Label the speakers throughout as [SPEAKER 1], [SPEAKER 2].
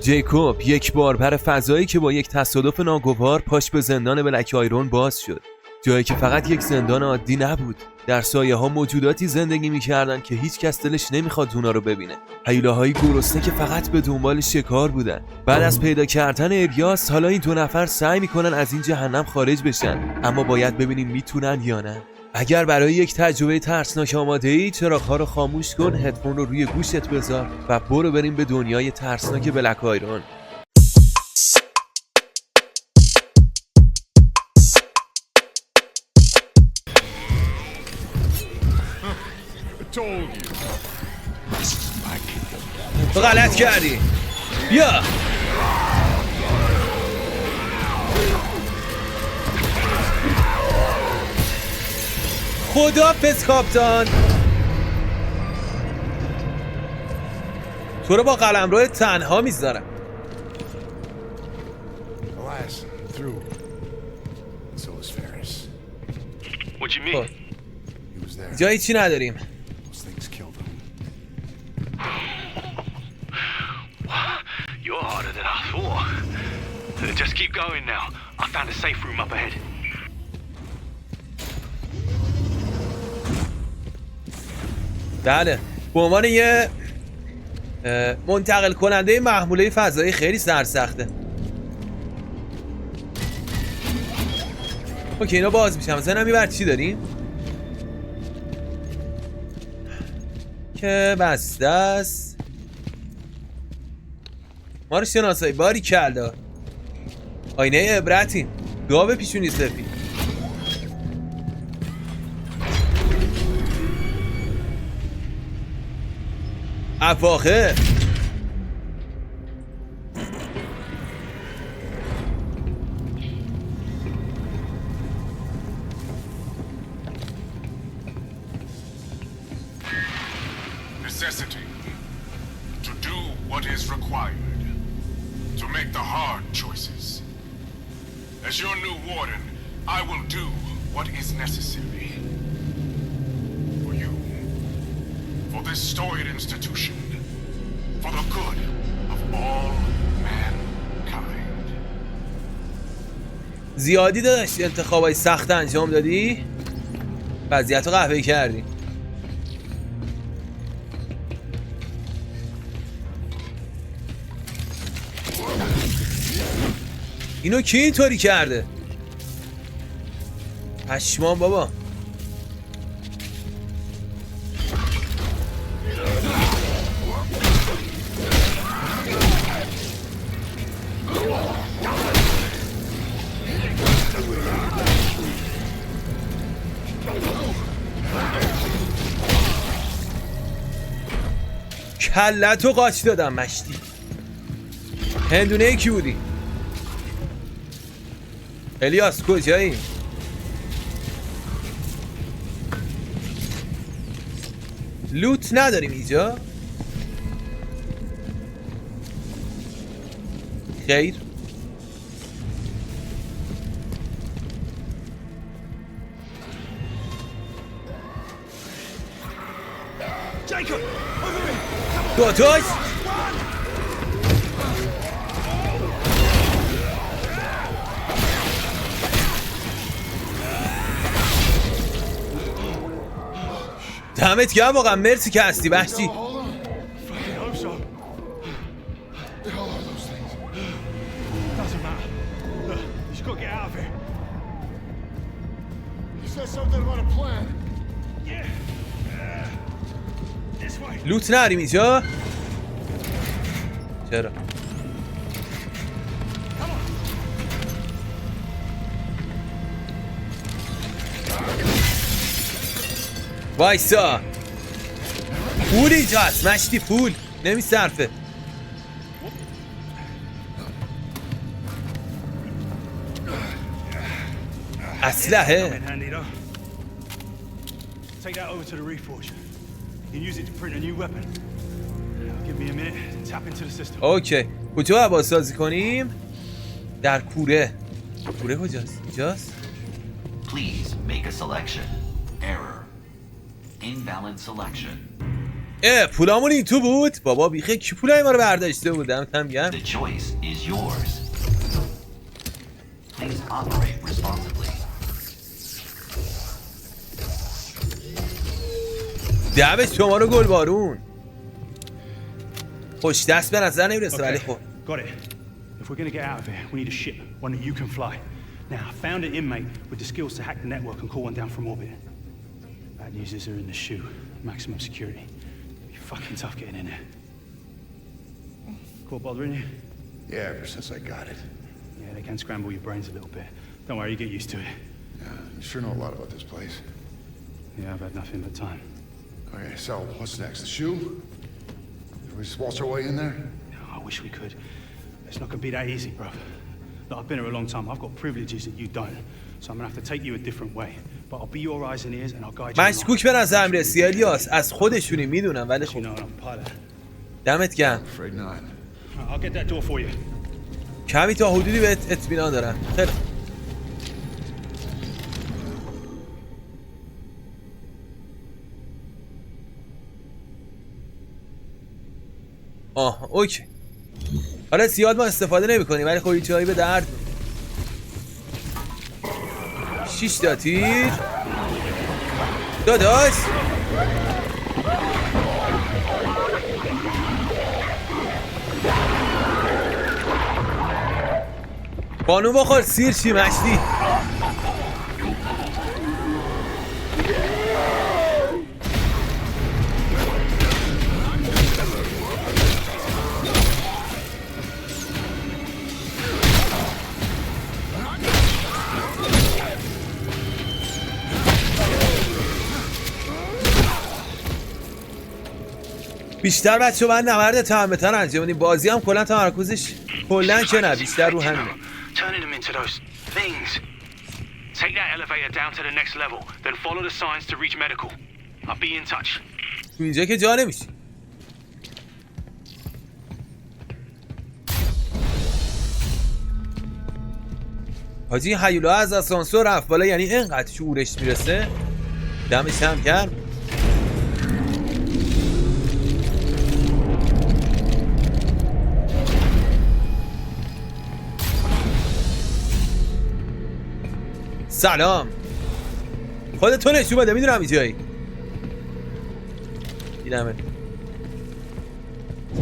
[SPEAKER 1] جیکوب یک باربر فضایی که با یک تصادف ناگوار پاش به زندان بلک آیرون باز شد. جایی که فقط یک زندان عادی نبود. در سایه ها موجوداتی زندگی میکردن که هیچ کس دلش نمیخواد اونا رو ببینه. هیولاهای گرسنه که فقط به دنبال شکار بودن. بعد از پیدا کردن الیاس حالا این دو نفر سعی میکنن از این جهنم خارج بشن، اما باید ببینیم میتونن یا نه. اگر برای یک تجربه ترسناک آماده ای، چراغ‌ها رو خاموش کن، هدفون رو روی گوشت بذار و برو بریم به دنیای ترسناک بلک آیرون. تو غلط کردی. بیا. خداحافظ کاپتان. تو رو با قلمرو تنها میذارم. جایی چی نداریم.
[SPEAKER 2] You're harder than I thought. Just keep going now. I found a safe room up ahead.
[SPEAKER 1] بله، به عنوان یه منتقل کننده محموله فضایی خیلی سرسخته. اوکی اینا باز میشم. مثلا میبر چی داریم؟ که بسته است. ما رو شناسایی باری کلا. آینه عبرتی. گاو پیشونی سفید. افاخه.
[SPEAKER 3] Necessity to do what is required, to make the hard choices. As your new warden, I will do what is necessary. For you, for this storied institution, for the good of all mankind.
[SPEAKER 1] زیادی داشت انتخابای سخت انجام دادی؟ وضعیت رو قهوه‌ای کردی. اینو کی اینطوری کرده؟ پشمان بابا. کلتو قاچ دادم مشتی. هندونه کی بودی؟ الیاس کجایی؟ لوت نداریم اینجا؟ خیر. دوتاش؟ دمت گرم واقعا. مرسی که هستی وحشی. لوت نریم اینجا؟ چرا؟ وایسا. پول اینجا هست مشتی. پول نمی صرفه. اسلحه. اوکی کجا باید سازی کنیم؟ در کوره. کوره کجاست؟ اینجاست؟
[SPEAKER 4] Please make a selection. Error. Invalid selection.
[SPEAKER 1] پولامون این تو بود؟ بابا بیخه کی پولای ما رو برداشته بودم گم.
[SPEAKER 4] The choice is yours. Please operate responsibly.
[SPEAKER 1] دعوت شما رو گل بارون. خوش دست به نظر نمیرسه ولی خب.
[SPEAKER 5] Got it. If we're gonna get out of here, we need a ship, one that you can fly. Now, I found an inmate with the skills to hack the network and call one down from orbit. Bad news is they're in the shoe, maximum security. It'll be fucking tough getting in there. Caught bothering you?
[SPEAKER 6] Yeah, ever since I got it.
[SPEAKER 5] Yeah, they can scramble your brains a little bit. Don't worry, you get used to it.
[SPEAKER 6] You sure know a lot about this place.
[SPEAKER 5] Yeah, I've had nothing but time.
[SPEAKER 6] Okay, so what's next? The shoe? Can we just waltz our way in there?
[SPEAKER 5] Oh, I wish we could. It's not gonna be that easy, bro. Look, I've been here a long time. I've got privileges that you don't. So I'm gonna have to take you a different way. But I'll be your eyes and ears and I'll guide you.
[SPEAKER 1] مشکوک به نظرم رسی الیاس از خودشونی میدونم ولی
[SPEAKER 5] You
[SPEAKER 1] خب
[SPEAKER 5] know I'm a pilot.
[SPEAKER 1] دمت گرم.
[SPEAKER 6] Afraid not.
[SPEAKER 5] I'll get that door for you.
[SPEAKER 1] کمی تا حدودی بهت اطمینان دارم. خیلی اوکی. حالا زیاد ما استفاده نمی کنیم ولی خب جایی به درد 6 تا تیر داداش. بانو بخور سیر چی مشتی. بیشتر بچه باید نبرد تهمتن انجام بدیم. بازی هم کلا تمرکزش کلا که نه بیشتر رو همینه.
[SPEAKER 2] Turning them into those things. Take that elevator down to the next level, then follow the signs to reach medical. I'll be in touch.
[SPEAKER 1] تو اینجا که جا نمیشه. حاجی هیولا از آسانسور رفت بالا، یعنی اینقدر شعورش میرسه. دمش هم گرم. سلام. خودت تو نشون بده، میدونم اینجایی. دیدمه.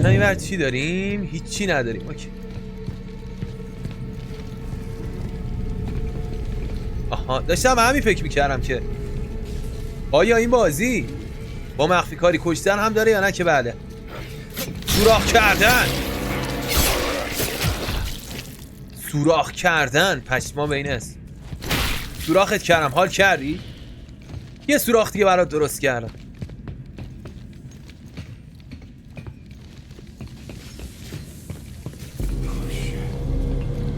[SPEAKER 1] این ور چی داریم؟ هیچی نداریم. اوکی. آها داشتم همین فکر میکردم که آیا این بازی با مخفی کاری کشتن هم داره یا نه، که بله. سوراخ کردن. سوراخ کردن پشما به این است. سوراخت کردم، حال کردی؟ یه سوراخ دیگه برات درست کردم.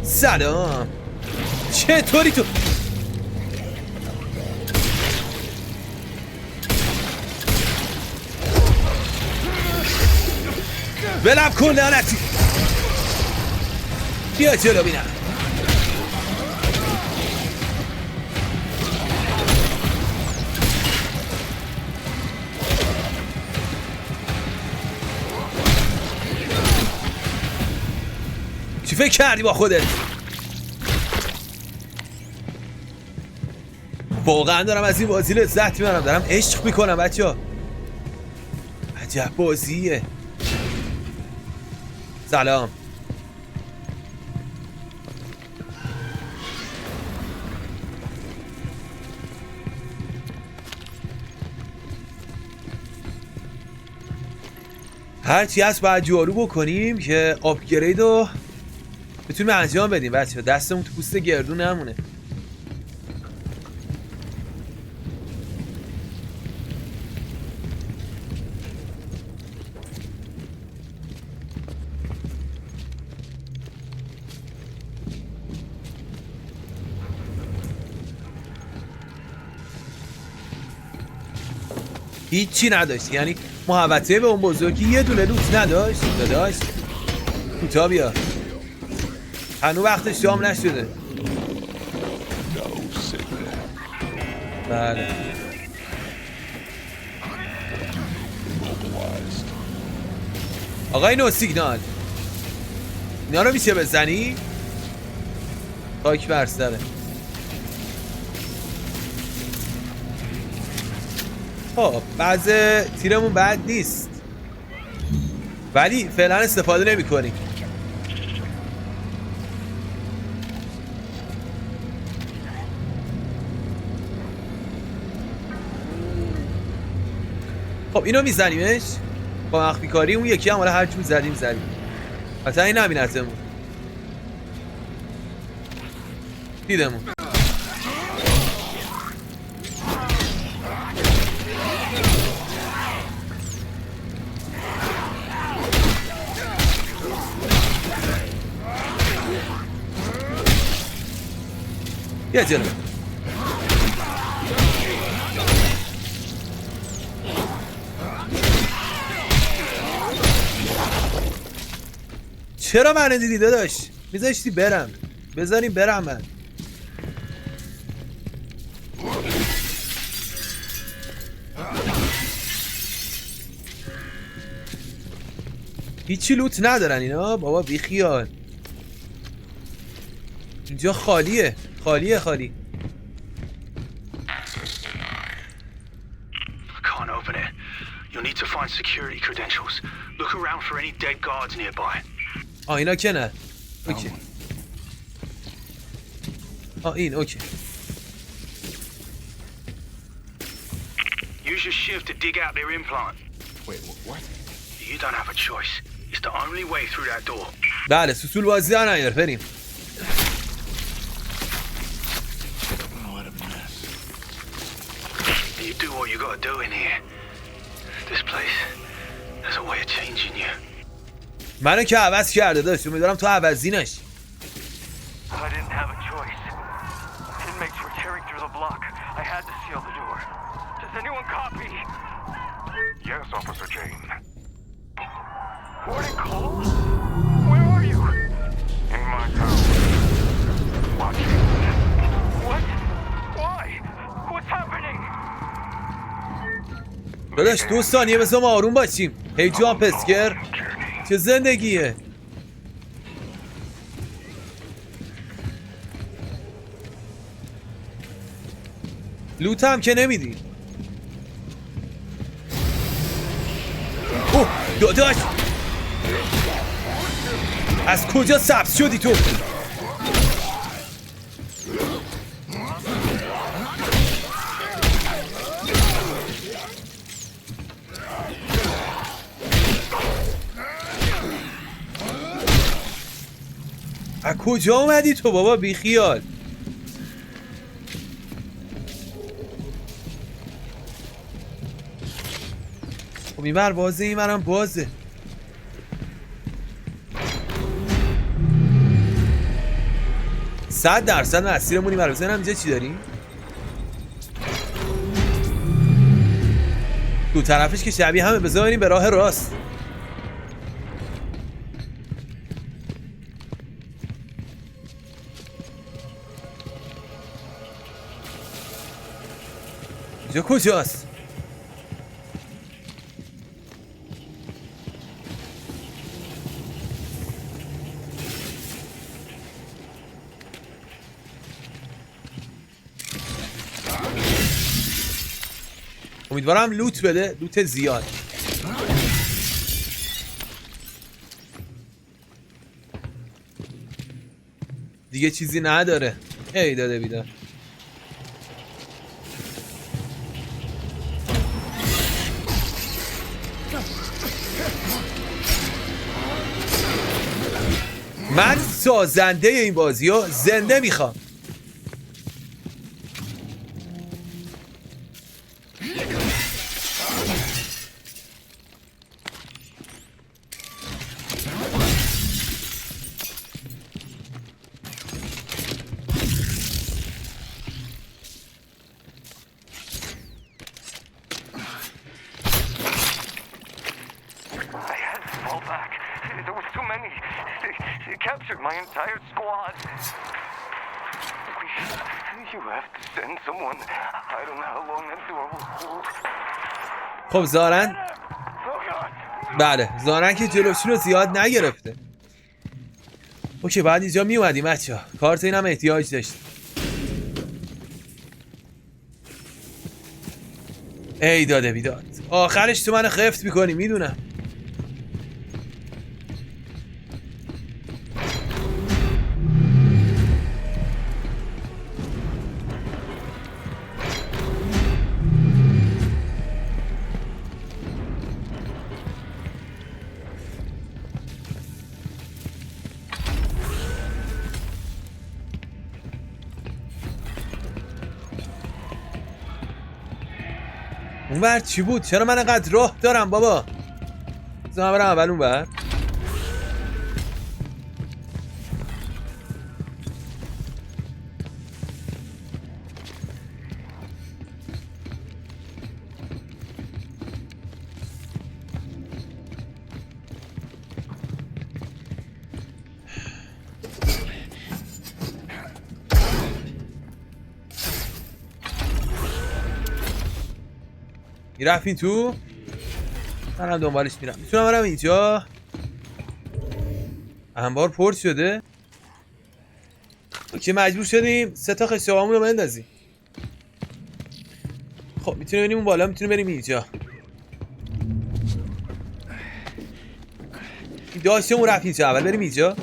[SPEAKER 1] سلام. چطوری تو؟ بلم کن لعنتی. بیا جلو بینم. چی فکر کردی با خودت؟ واقعا دارم از این بازی لذت میبرم، دارم عشق میکنم بچه‌ها. عجب بازیه. سلام. هرچی هست باید جارو بکنیم که آپگرید رو بتونیم انجام بدیم بچه. دستمون تو پوست گردون نمونه. هیچی نداشت، یعنی محوطه به اون بزرگی یه دونه لوت نداشت. داداش کوتا بیا، هنو وقتش شام نشده. بله آقای نو سیگنال اینا رو میشه بزنی؟ خاک بر سره. خب بعض تیرمون بد نیست ولی فعلا استفاده نمی کنیم. خب اینو میزنیمش با مخفی کاری. اون یکی هم حالا هرچی میزدیم حتی این نبینتمون دیدمون. یه جلو چرا من دیدی داداش؟ میذاشتی برم. بذاریم برم من. هیچی لوت ندارن اینا بابا بیخیال. اینجا خالیه خالی.
[SPEAKER 2] Can't open it. You'll need to find security credentials. Look around for any dead guards nearby.
[SPEAKER 1] اینا که نه. اوکی. این اوکی.
[SPEAKER 2] Use your shiv to dig out their implant.
[SPEAKER 3] Wait, what?
[SPEAKER 2] You don't have a choice. It's the only way through that door.
[SPEAKER 1] بله سوسول بازی ها نیار بریم.
[SPEAKER 3] What a mess.
[SPEAKER 2] You do what you gotta do in here. This place has a way of changing you.
[SPEAKER 1] منو که عوض کرده داشت. امیدوارم تو عوضی نشی.
[SPEAKER 7] I didn't have a choice. Inmates were tearing through the block. I had to seal the door. Does anyone copy?
[SPEAKER 3] Yes, Officer Jane.
[SPEAKER 7] Warden Cole? Where are you?
[SPEAKER 3] In my house. Watching.
[SPEAKER 7] What? Why? What's happening?
[SPEAKER 1] داداش 2 ثانیه بذار ما آروم باشیم. هی جان پسکر چه زندگیه. لوت هم که نمیدی. اوه داداش از کجا سبز شدی تو؟ از کجا اومدی تو بابا بیخیال؟ خب این بر بازه این برم بازه. صد درصد مسیرمونی برای بزنم. اینجا چی داریم؟ دو طرفش که شبیه همه بذاریم به راه راست. اینجا کجاست؟ امیدوارم لوت بده. لوت زیاد. دیگه چیزی نداره. ای داده بیدار. من سازنده این بازی ها زنده میخوام.
[SPEAKER 7] Captured my entire squad. You have to send someone. I don't know how long that door will hold.
[SPEAKER 1] خب زارن
[SPEAKER 7] Oh God!
[SPEAKER 1] بله ظاهرا که جلوشون رو زیاد نگرفته. اوکی بعد اینجا می اومدیم بچه‌ها. کارت اینم احتیاج داشتیم. ای داده بیداد آخرش تو منو خفت میکنی میدونم. اون بر چی بود؟ چرا من انقدر راه دارم بابا؟ بذار من برم اول اون بر. میرفت این تو؟ من هم دنبالش میرم. میتونم برم اینجا؟ انبار پر شده؟ اوکی مجبور شدیم 3 تا خشابامون رو بندازیم. خب میتونیم بریم اون بالا، میتونیم بریم اینجا. داشتمون رفت اینجا، اول بریم اینجا.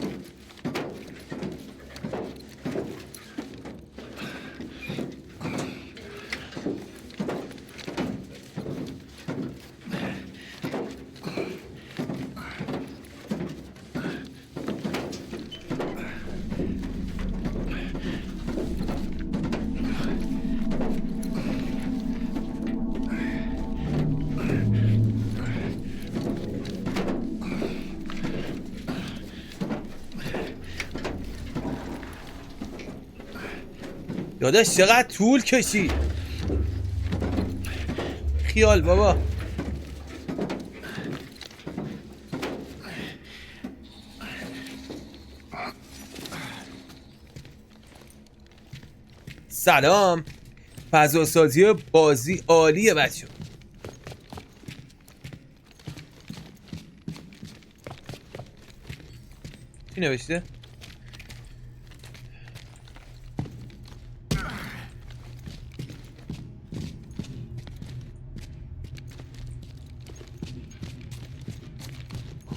[SPEAKER 1] داداش چقدر طول کشید. خیال بابا. سلام. فضاسازی بازی عالیه بچه. چی نوشته؟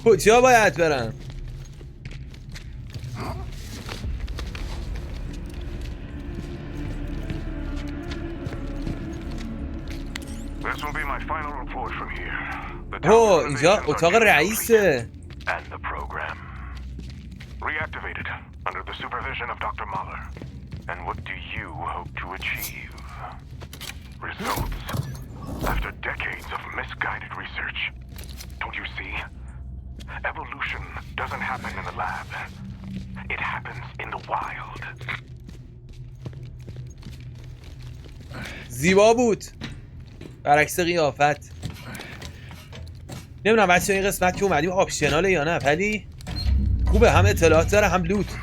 [SPEAKER 1] کجا باید برم؟
[SPEAKER 3] This will be my final report from here.
[SPEAKER 1] اوه اینجا اتاق رئیسه.
[SPEAKER 3] And the program. Reactivated under the supervision of Dr. Mahler. And what do you hope to achieve? Results. After decades of misguided research. Don't you see? Evolution doesn't happen in the lab. It happens in the wild.
[SPEAKER 1] زیبا بود برعکس قیافت. نمیدونم بچه این قسمت که اومدیم آپشناله یا نه، ولی خوبه، هم اطلاعات داره هم لوت.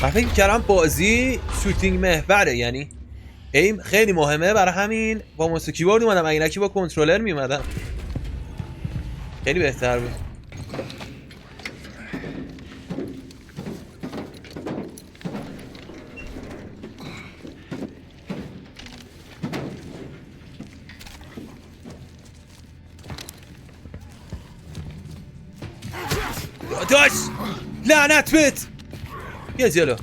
[SPEAKER 1] من فکر کردم بازی شوتینگ محوره، یعنی ایم خیلی مهمه، برای همین با موس کیبورد اومدم، اگه نکی با کنترلر میومدم خیلی بهتر بود. داداش لعنت بهت. بیا جلو.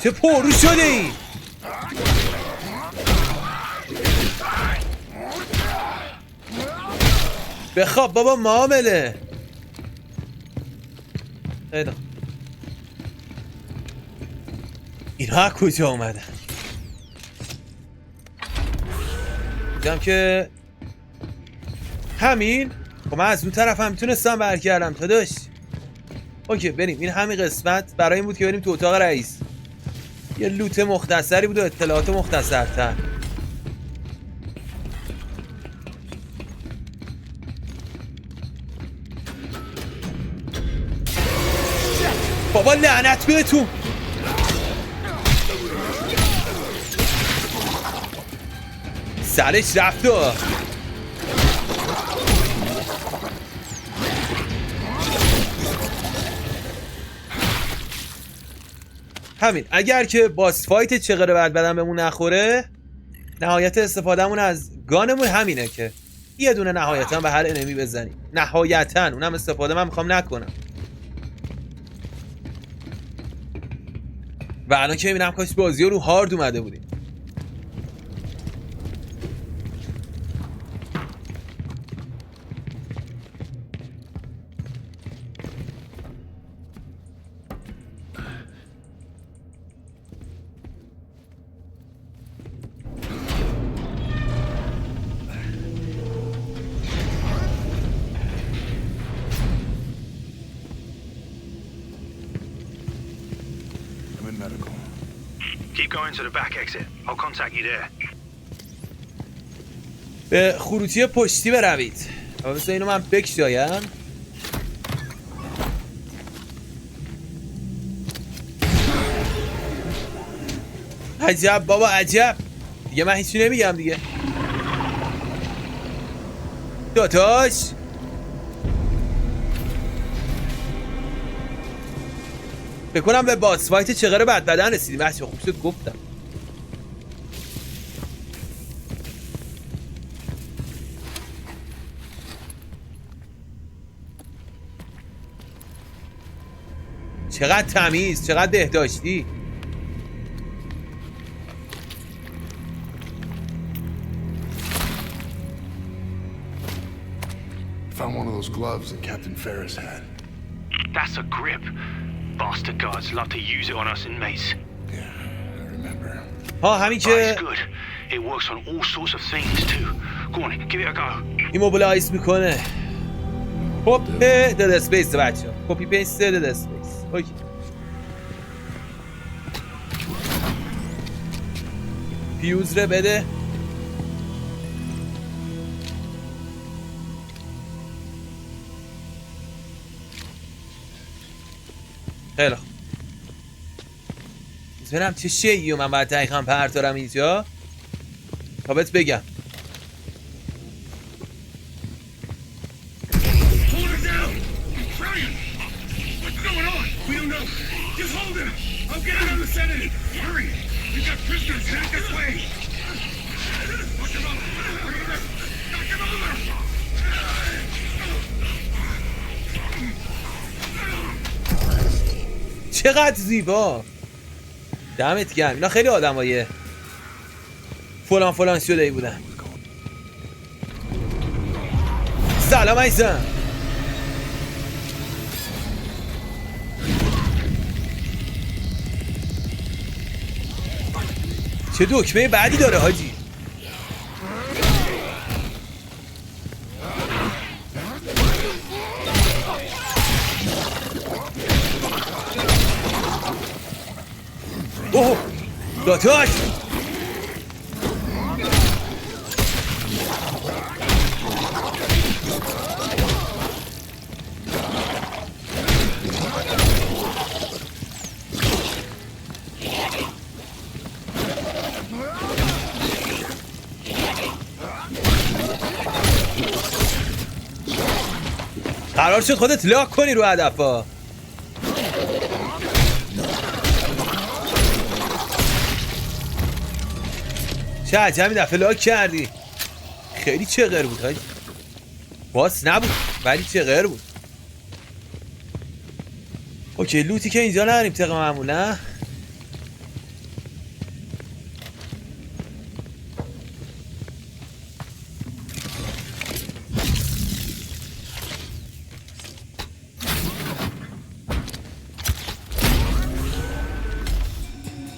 [SPEAKER 1] چه پرو شده این؟ بخواب بابا معامله. خیلی اینها کجا اومدن؟ دیدم که همین. خب من از اون طرف هم میتونستم برگردم تا داشت. اوکی بریم. این همین قسمت برای این بود که بریم تو اتاق رئیس. یه لوت مختصری بود و اطلاعات مختصرتر. بابا لعنت بهتون. سرش رفت و همین. اگر که باس فایت چغره بعد بدن بهمون نخوره، نهایت استفادهمون از گانمون همینه که یه دونه نهایتا به هر انمی بزنیم. نهایتا اونم استفاده من میخوام نکنم. و الان که میبینم کاش بازی رو هارد اومده بودیم.
[SPEAKER 3] I'm in medical.
[SPEAKER 2] Keep going to the back exit. I'll contact you there.
[SPEAKER 1] به خروجی پشتی بروید. بذار اینو من بکشایم. عجب بابا عجب. دیگه من هیچی نمیگم دیگه. دوتاش بکنم به باس فایت چغره بعد بدن رسیدیم. بچه خوب شد گفتم. چقدر تمیز، چقدر بهداشتی.
[SPEAKER 6] Found one of those gloves that Captain Ferris had.
[SPEAKER 2] That's a grip. Bastard guards love to use it on us inmates.
[SPEAKER 6] Yeah, I remember.
[SPEAKER 1] ها همین
[SPEAKER 2] But
[SPEAKER 1] که
[SPEAKER 2] it's good. It works on all sorts of things too. Go on, give it a go.
[SPEAKER 1] ایموبلایز میکنه. کپی دد اسپیس بچه. کپی پیست دد اسپیس. اوکی. فیوز رو بده. خیلی خوب. ببینم چه شیعی و من باید دقیقا پرتارم اینجا تا بهت بگم.
[SPEAKER 3] Hold it down! Brian! What's going on? We don't know. Just hold him. I'll get another sedative. Hurry! We got prisoners headed this way. Knock him over! Knock him over!
[SPEAKER 1] چقدر زیبا. دمت گرم. اینا خیلی آدمای فلان شده ای بودن. سلام عزیزم. چه دکمه بعدی داره حاجی. اوه داتاش. قرار شد خودت لاک کنی رو هدفا. چه عجب این دفعه لاک کردی. خیلی چغر بود هاج. باس نبود ولی چغر بود. اوکی لوتی که اینجا نریم طبق معمول نه.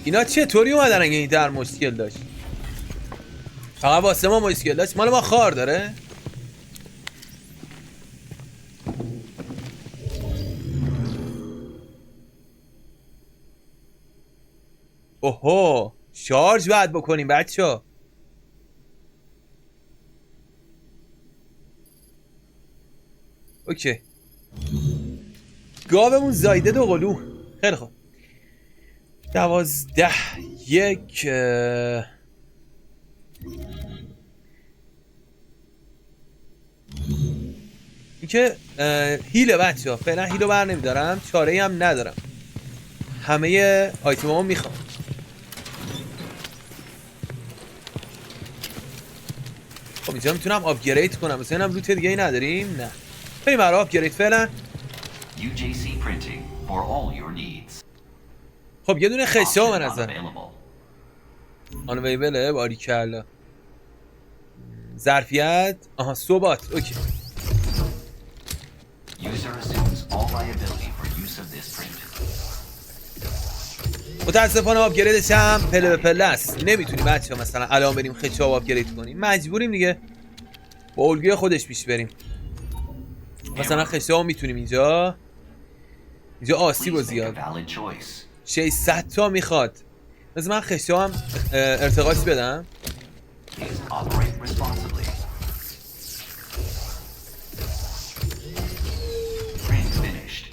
[SPEAKER 1] اینا چطوری اومدن اگه این در مشکل داشت؟ فقط واسه ما اسکلت مال ما خار داره. اوهو شارژ باید بکنیم بچه‌ها. اوکی گاومون زایده 2 قلو. خیلی خوب 12 1 این که هیله بچه ها. فعلا هیلو بر نمیدارم، چاره ای هم ندارم، همه آیتم ها میخوام. خب اینجا میتونم آپگرید کنم. مثلا هم روت دیگه ای نداریم؟ نه بریم برای آپگرید فعلا.
[SPEAKER 4] UJC printing for all your needs.
[SPEAKER 1] خب یه دونه خشه ها به نظر
[SPEAKER 4] Unavailable.
[SPEAKER 1] آنویبله. باریکلا. ظرفیت آها ثبات. اوکی
[SPEAKER 4] User assumes all liability for use of this print.
[SPEAKER 1] متاسفانه آپگریدش هم پله به پله است. نمیتونیم بچه ها مثلا الان بریم خچه ها آپگرید کنیم، مجبوریم دیگه با الگوی خودش پیش بریم. مثلا خچه ها میتونیم اینجا آسیب و
[SPEAKER 4] Please make a
[SPEAKER 1] زیاد
[SPEAKER 4] valid choice.
[SPEAKER 1] 600 تا میخواد. مثلا من خچه ها هم ارتقاش بدم.
[SPEAKER 4] Please operate responsibly. Print finished.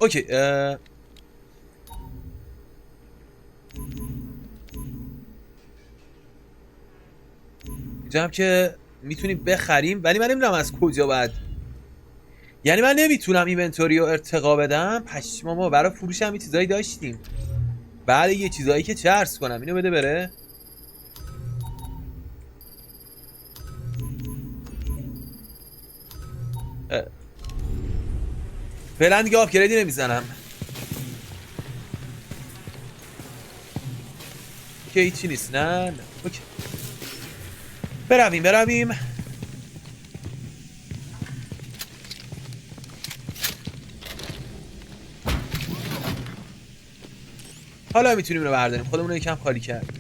[SPEAKER 1] اوکی اینجا هم که میتونیم بخریم، ولی من نمیدونم از کجا باید، یعنی من نمیتونم اینونتوری رو ارتقا بدم. پشما ما برای فروش هم یه چیزایی داشتیم. بله یه چیزایی که چه عرض کنم. اینو بده بره. فعلا دیگه آپگریدی نمیزنم که هیچی نیست. نه اوکی برویم. حالا میتونیم رو برداریم. خودمون رو یکم خالی کرد.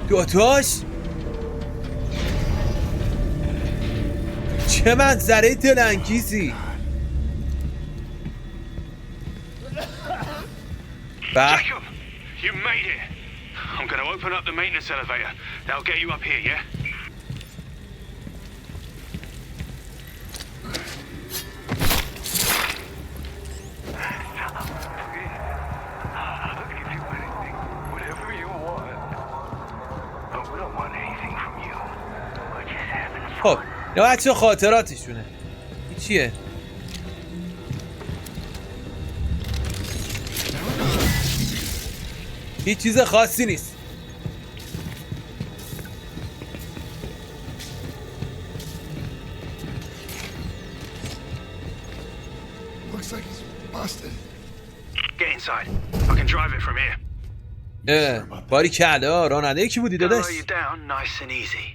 [SPEAKER 1] دوتاش چه منظره دلانگیزی.
[SPEAKER 2] Jacob, you made it. I'm going to open up the maintenance elevator. That'll get you up here, yeah?
[SPEAKER 7] I'll give you anything, whatever you want. But we don't want anything from you. We're just having fun.
[SPEAKER 1] خب یا بچه خاطراتشونه. این چیه؟ هیچ چیز خاصی نیست.
[SPEAKER 6] Looks like he's busted.
[SPEAKER 2] Get inside. I can drive it from here.
[SPEAKER 1] باری کلا راننده کی بودی
[SPEAKER 2] Gonna
[SPEAKER 1] داداش؟
[SPEAKER 2] lower you down nice and easy.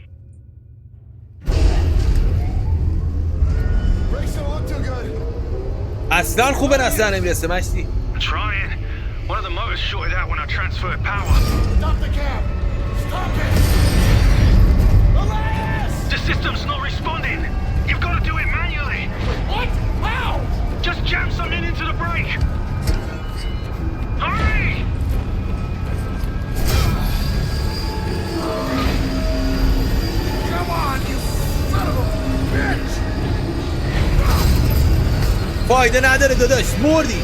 [SPEAKER 6] Brakes don't look too good.
[SPEAKER 1] اصلا خوب به نظر نمیرسه مشتی.
[SPEAKER 2] I'm trying. One of the motors shorted out when I transferred power.
[SPEAKER 6] Stop the cab. Stop it. Elias!
[SPEAKER 2] The system's not responding. You've got to do it manually.
[SPEAKER 6] What? How?
[SPEAKER 2] Just jam something into the brake. Hurry!
[SPEAKER 6] Come on, you son of a bitch!
[SPEAKER 1] فایده نداره داداش. مردی.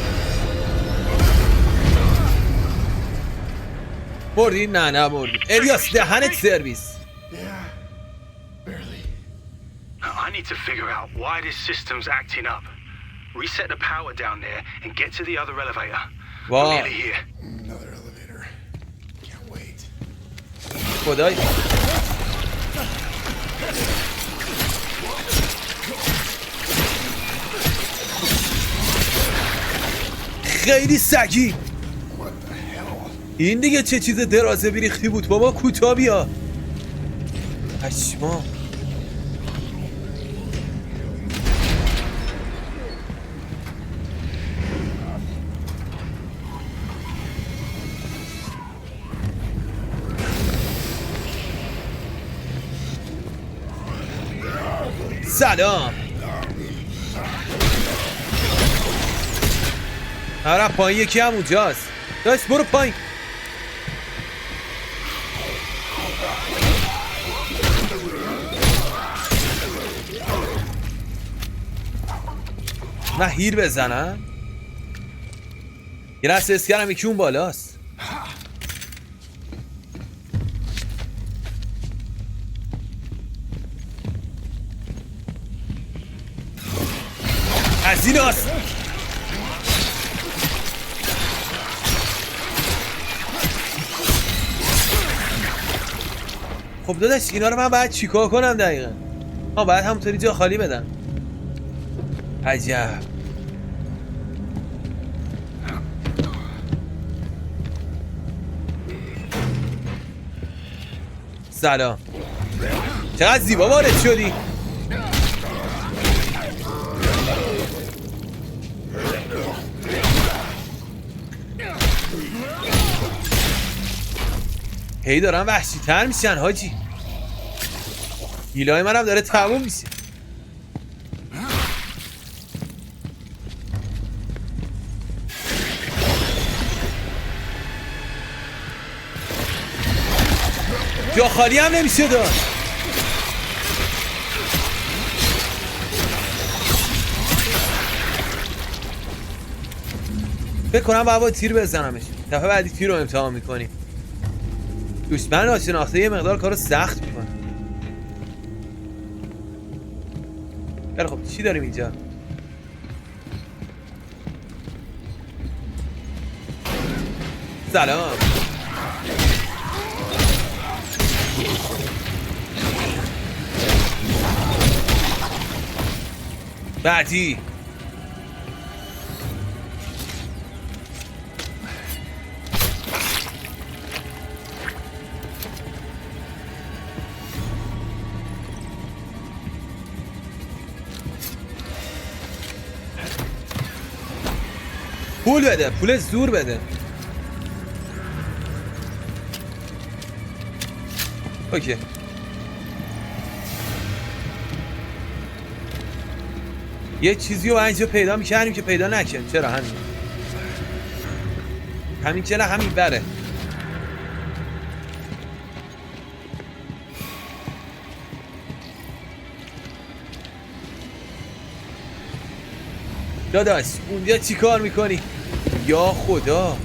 [SPEAKER 1] نه مردی. الیاس دهنت سرویس.
[SPEAKER 6] Yeah, barely.
[SPEAKER 2] I need to figure out why this system's acting up. Reset the power down there and get to the other elevator.
[SPEAKER 1] Wow.
[SPEAKER 2] I'm nearly here.
[SPEAKER 6] Another elevator. Can't wait.
[SPEAKER 1] خدای خیلی سگی.
[SPEAKER 6] What the hell?
[SPEAKER 1] این دیگه چه چیز درازه بیریختی بود بابا، کوتاه بیا. پشما. سلام. آره پایین یکی هم اونجاست. داشت برو پایین. نه هیر بزنم. یه لحظه اسکرم یکی اون بالاست. از این هست. خب داداش اینا رو من باید چیکار کنم دقیقا؟ باید همونطوری جا خالی بدم. عجب. سلام. چقدر زیبا وارد شدی. هی دارن وحشی تر میشن حاجی. گیلای منم داره تموم میشه. جا خالی هم نمیشه داشت. فکر کنم باید تیر بزنمش. دفعه بعدی تیر رو امتحان میکنیم. دشمن ناشناخته یه مقدار کارو سخت میکنه. خیلی خب چی داریم اینجا؟ سلام. بعدی پول بده، پول زور بده. اوکی. یه چیزی رو اینجا پیدا میکردیم که پیدا نکنیم. چرا همین چرا همین بره. داداش اونجا چی کار میکنی؟ یا خدا.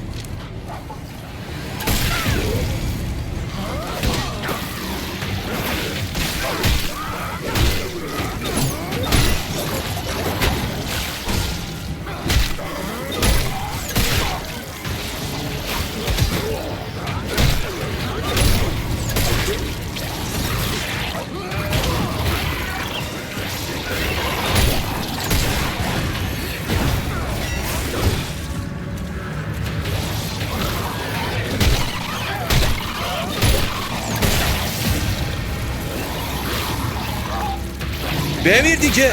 [SPEAKER 1] بمیر دیگه.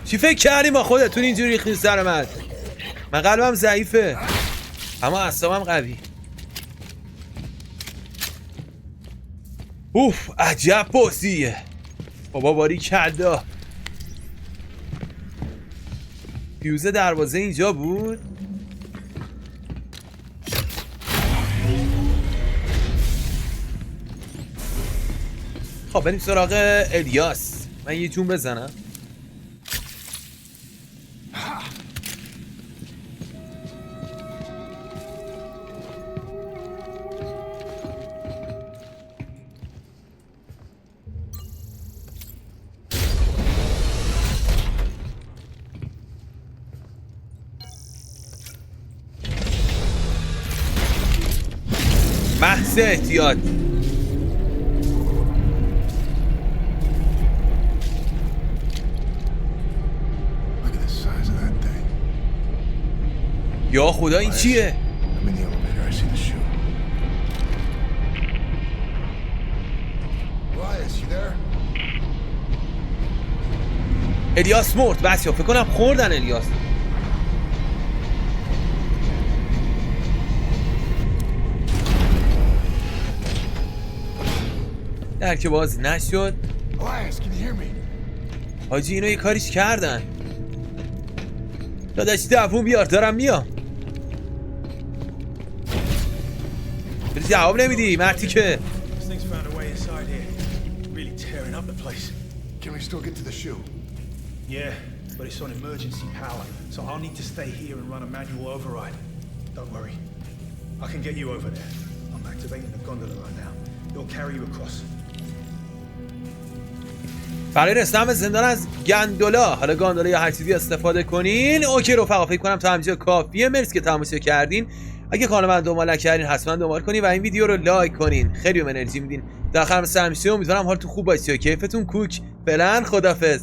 [SPEAKER 1] چی فکر کردی ما خودتون اینجوری ریختین سر من قلبم ضعیفه اما اعصابم قوی. اوف عجب بازیه بابا. باری کلا فیوز دروازه اینجا بود. خب بریم سراغ الیاس. من یه جون بزنم. محض احتیاط.
[SPEAKER 6] Look at the size of that thing.
[SPEAKER 1] یا خدا این چیه؟
[SPEAKER 6] I'm in the elevator. I see the shoe. Elias, you there?
[SPEAKER 1] الیاس مرد. بس یا فکر کنم خوردن الیاس. در که باز نشد.
[SPEAKER 6] Elias, can you hear me?
[SPEAKER 1] حاجی اینو یه کاریش کردن. داداش دووم بیار دارم میام. جواب نمیدی مرتی که.
[SPEAKER 8] This thing's found a way inside here. Really tearing up the place.
[SPEAKER 6] Can we still get to the shoe?
[SPEAKER 8] Yeah, but it's on emergency power, so I'll need to stay here and run a manual override. Don't worry. I can get you over there. I'm activating the gondola right now. It'll carry you across.
[SPEAKER 1] برای رسیدن به زندان از گندولا، حالا گاندولا یا هر چیزی استفاده کنین. اوکی رفقا، فکر کنم تا همینجا کافیه. مرسی که تماشا کردین. اگه کانال من دنبال نکردین حتما دنبال کنین و این ویدیو رو لایک کنین. خیلی بهم انرژی میدین. در آخر مثل همیشه امیدوارم حالتون خوب باشه و کیفتون کوک. فعلا خدافظ.